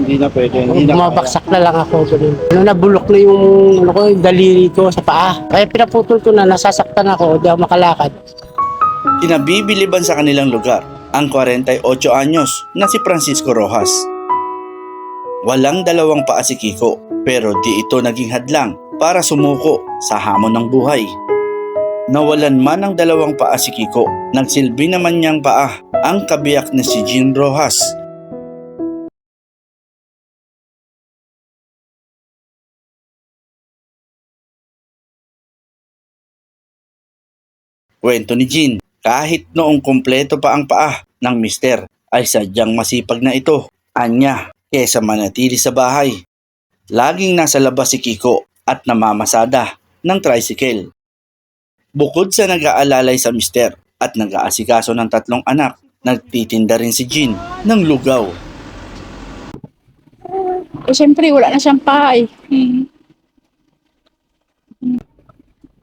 Hindi na pwede, hindi na kaya. Bumabaksak na lang ako. Ganun. Nabulok na yung, yung daliri ko sa paa. Kaya pinaputol ko na, nasasaktan ako, di ako makalakad. Kinabibiliban sa kanilang lugar ang 48 anyos na si Francisco Rojas. Walang dalawang paa si Kiko, pero di ito naging hadlang para sumuko sa hamon ng buhay. Nawalan man ng dalawang paa si Kiko, nagsilbi naman niyang paa ang kabiyak na si Jean Rojas. Kwento ni Jean, kahit noong kumpleto pa ang paa ng mister ay sadyang masipag na ito, anya, kesa manatili sa bahay. Laging nasa labas si Kiko at namamasada ng tricycle. Bukod sa nag-aalalay sa mister at nag-aasikaso ng 3 anak, nagtitinda rin si Jean ng lugaw. Eh, syempre, wala na siyang paa eh.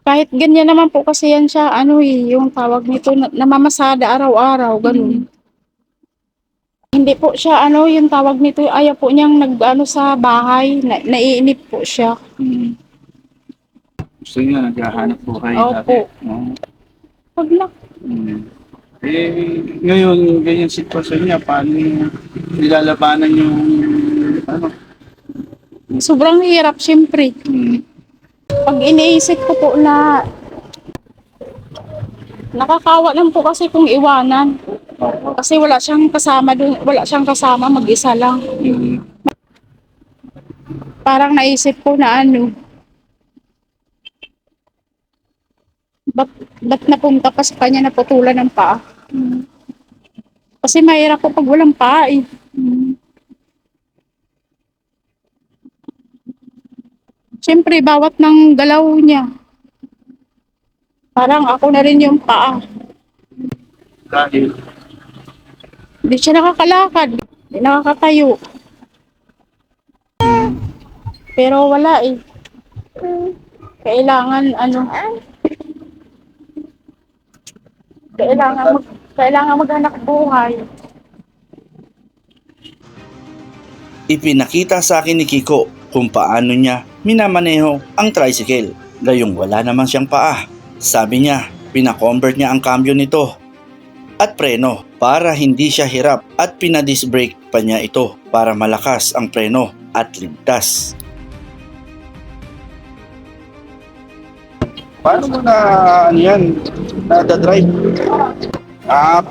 Kahit ganyan naman po kasi yan siya, ano eh, yung tawag nito, namamasada araw-araw, ganun. Hindi po siya, ano, yung tawag nito, ayaw po niyang nag-ano sa bahay, naiinip po siya. Gusto niya, naghahanap buhay Opo. dati. Oo. Wag na. Eh, ngayon, ganyan sitwasyon niya, paano nilalabanan yung, ano? Sobrang hirap, syempre. Pag iniisip ko po na nakakawa lang po kasi kung iwanan. Kasi wala siyang kasama doon, wala siyang kasama, mag-isa lang. Parang naisip ko na ano, ba't napunta pa sa kanya na putulan ng paa? Kasi mahirap po pag walang paa eh. Siyempre, bawat ng galaw niya, parang ako na rin yung paa. Dahil, Hindi siya nakakalakad, hindi nakakatayo. Pero wala eh. Kailangan maghanap buhay. Ipinakita sa akin ni Kiko kung paano niya minamaneho ang tricycle, gayong wala naman siyang paa. Sabi niya, pinakonvert niya ang cambio nito at preno para hindi siya hirap at pinadisc brake pa niya ito para malakas ang preno at ligtas. paano mo na, ano yan, na-drive?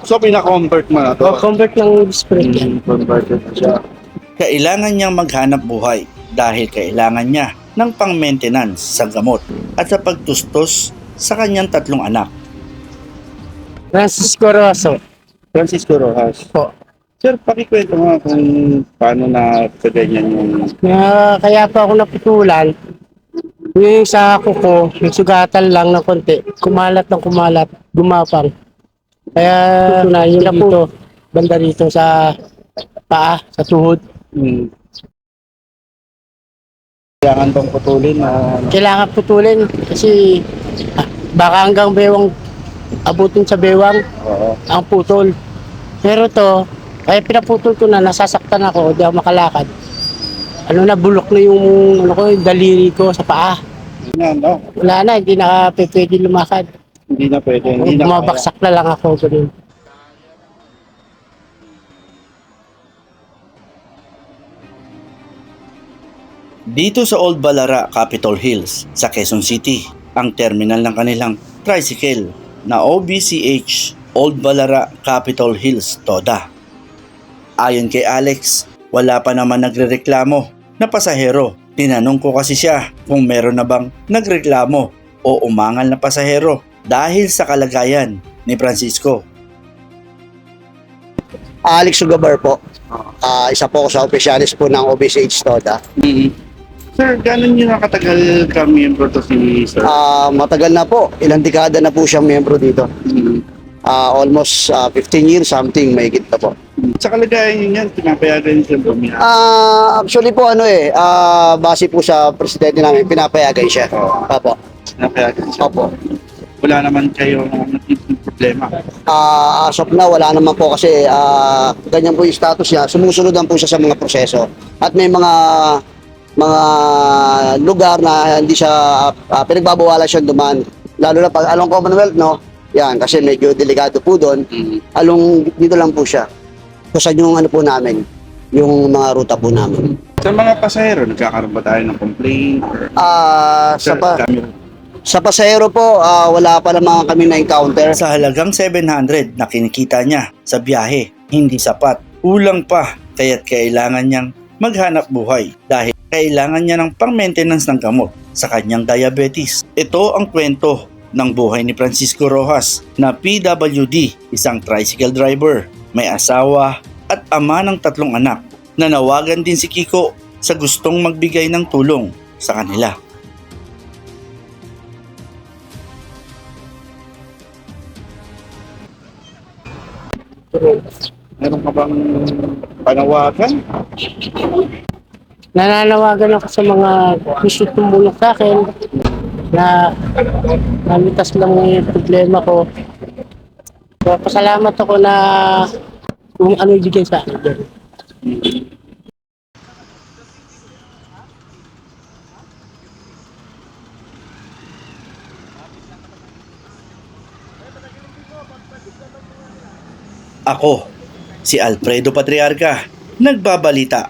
So pina-convert mo na to? Convert ng spray. Converted siya. Kailangan niyang maghanap buhay dahil kailangan niya ng pang-maintenance sa gamot at sa pagtustos sa kanyang 3 anak. Francisco Rosso. Francisco Rojas. Po. Sir, pakikwento mo kung paano na kaganyan yung... Kaya pa ako naputulan. Yung sa kuko, yung sugatan lang ng konti. Kumalat ng kumalat, gumapang. Kaya tunayin na po banda rito sa paa, sa tuhod. Kailangan bang putulin na... Kailangan putulin kasi baka hanggang bewang abutin sa bewang Oo. ang putol. Pero to, kaya pinaputol ko na, nasasaktan ako, di ako makalakad. Nabulok na yung, yung daliri ko sa paa. Yan, no? Wala na, hindi na pwede lumakad. Hindi na pwede, hindi na kaya. Bumabaksak na lang ako. Ganun. Dito sa Old Balara, Capitol Hills, sa Quezon City, ang terminal ng kanilang tricycle na OBCH, Old Balara, Capitol Hills, TODA. Ayon kay Alex, wala pa naman nagrereklamo na pasahero. Tinanong ko kasi siya kung meron na bang nagreklamo o umangal na pasahero dahil sa kalagayan ni Francisco. Alex Sugabar po. Isa po ako sa opisyalis po ng OBCH TODA. Sir, gano'n nyo nakatagal ka miyembro to si Sir? Matagal na po. Ilang dekada na po siyang miyembro dito. Almost 15 years something, may na po. Sa kalagayan nyo yan, pinapayagan siya bumiyahe. Actually po base po sa presidente namin, pinapayagan siya. Opo. Pinapayagan siya. Opo. Wala naman kayo naging problema. As of now, wala naman po kasi ganyan po yung status niya. Sumusunod lang po siya sa mga proseso. at may mga lugar na hindi siya pinagbabawalan siyang dumaan. Lalo na pag along Commonwealth, no? Yan, kasi medyo delikado po doon. Along dito lang po siya. Kung saan yung ano po namin, yung mga ruta po namin. Sa mga pasahero, nagkakaroon ba tayo ng complaint? Or, Sa pasahero po, wala pa naman kami na-encounter. Sa halagang 700 na kinikita niya sa biyahe, hindi sapat. Kulang pa, kaya't kailangan niyang maghanap buhay dahil kailangan niya ng pang-maintenance ng gamot sa kanyang diabetes. Ito ang kwento ng buhay ni Francisco Rojas na PWD, isang tricycle driver, may asawa at ama ng 3 anak. Nanawagan din si Kiko sa gustong magbigay ng tulong sa kanila. Meron ka bang panawagan? Nananawagan ako sa mga gusto tumulong sa akin na namitas lang yung problema ko. So, pasalamat ako na kung ano ibigay sa akin. Ako, si Alfredo Patriarca, nagbabalita